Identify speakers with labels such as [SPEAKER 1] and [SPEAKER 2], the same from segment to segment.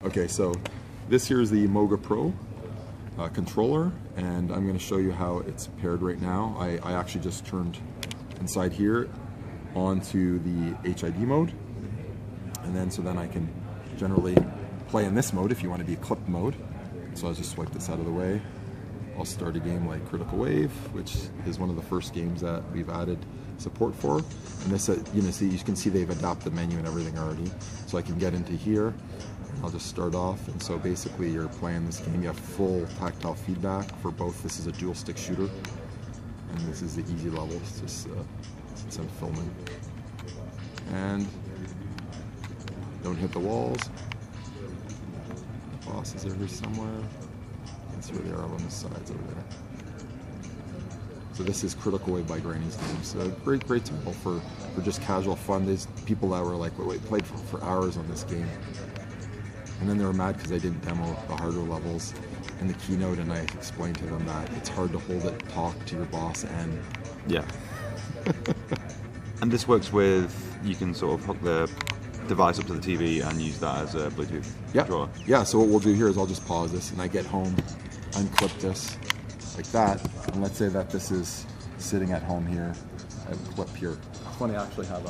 [SPEAKER 1] Okay, so this here is the Moga Pro controller, and I'm going to show you how it's paired right now. I actually just turned inside here onto the HID mode, and then so then I can generally play in this mode if you want to be clip mode. So I'll just swipe this out of the way. I'll start a game like Critical Wave, which is one of the first games that we've added support for. And this, you can see they've adapted the menu and everything already. So I can get into here. I'll just start off, and so basically you're playing this game. You have full tactile feedback for both. This is a dual stick shooter, and this is the easy level. It's just since I'm filming. And don't hit the walls. The boss is over here somewhere. That's where they are on the sides over there. So this is Critical Wave by Granny's Games. So great title for just casual fun. There's people that were like, wait, played for hours on this game. And then they were mad because I didn't demo the harder levels in the keynote, and I explained to them that it's hard to hold it, talk to your boss, and...
[SPEAKER 2] Yeah. And this works with, you can sort of hook the device up to the TV and use that as a Bluetooth controller.
[SPEAKER 1] Yeah, so what we'll do here is I'll just pause this, and I get home, unclip this, like that, and let's say that this is sitting at home here. I have a clip here. It's funny, I actually have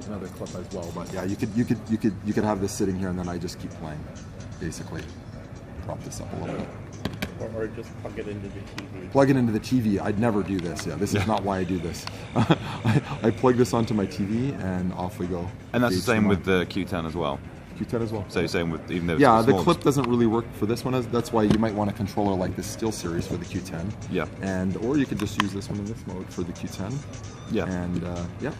[SPEAKER 1] another clip as well, but yeah, you could have this sitting here, and then I just keep playing, basically. Prop this up a little bit.
[SPEAKER 3] Or just plug it into the TV.
[SPEAKER 1] Plug it into the TV. I'd never do this. Yeah, this is not why I do this. I plug this onto my TV, and off we go.
[SPEAKER 2] And that's the same with the Q10 as well.
[SPEAKER 1] Q10 as well.
[SPEAKER 2] So same with, even though it's
[SPEAKER 1] yeah, the
[SPEAKER 2] small,
[SPEAKER 1] clip doesn't really work for this one. That's why you might want a controller like the Steel Series for the Q10.
[SPEAKER 2] Yeah.
[SPEAKER 1] Or you could just use this one in this mode for the Q10.
[SPEAKER 2] Yeah.
[SPEAKER 1] And yeah.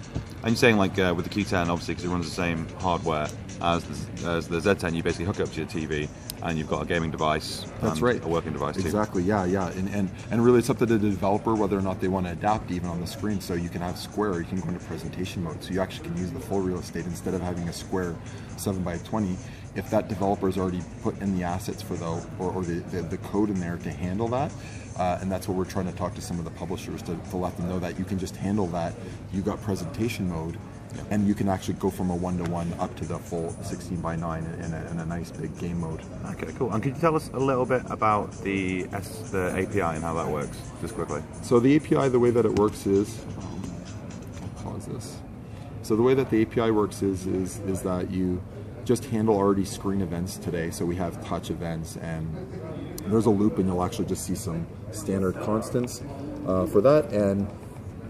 [SPEAKER 2] And you're saying like with the Q10, obviously, because it runs the same hardware as the Z10, you basically hook it up to your TV, and you've got a gaming device.
[SPEAKER 1] That's
[SPEAKER 2] and
[SPEAKER 1] right.
[SPEAKER 2] A working device too.
[SPEAKER 1] Exactly. Yeah. And really, it's up to the developer whether or not they want to adapt even on the screen. So you can have square, or you can go into presentation mode. So you actually can use the full real estate instead of having a square 7x20. If that developer's already put in the assets for the code in there to handle that, and that's what we're trying to talk to some of the publishers to let them know that you can just handle that. You got presentation mode, and you can actually go from a 1-to-1 up to the full 16:9 in a nice big game mode.
[SPEAKER 2] Okay, cool. And could you tell us a little bit about the API and how that works, just quickly?
[SPEAKER 1] So the API, the way that it works is, I'll pause this. So the way that the API works is that you just handle already screen events today. So we have touch events, and there's a loop, and you'll actually just see some standard constants for that. And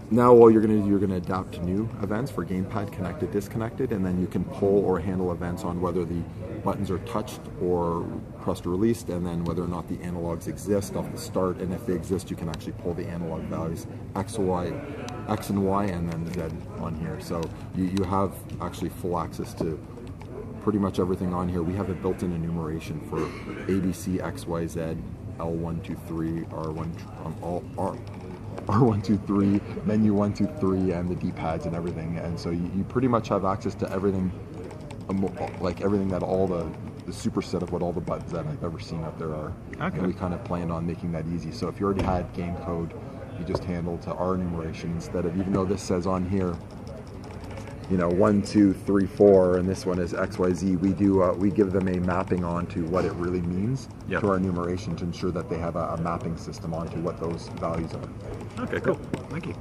[SPEAKER 1] now all you're going to do, you're going to adapt to new events for gamepad connected, disconnected, and then you can pull or handle events on whether the buttons are touched or pressed or released, and then whether or not the analogs exist off the start. And if they exist, you can actually pull the analog values X and Y, and then Z on here. So you have actually full access to pretty much everything on here. We have a built-in enumeration for ABC, X, Y, Z, L1, 2, 3, R1, 2, 3, menu 1, 2, 3, and the D-pads and everything. And so you pretty much have access to everything, like everything that all the superset of what all the buttons that I've ever seen out there are. Okay. And we kind of planned on making that easy. So if you already had game code, you just handle to our enumeration instead of, even though this says on here, 1, 2, 3, 4, and this one is X, Y, Z. We give them a mapping onto what it really means to our enumeration to ensure that they have a mapping system onto what those values are.
[SPEAKER 2] Okay, cool. Thank you.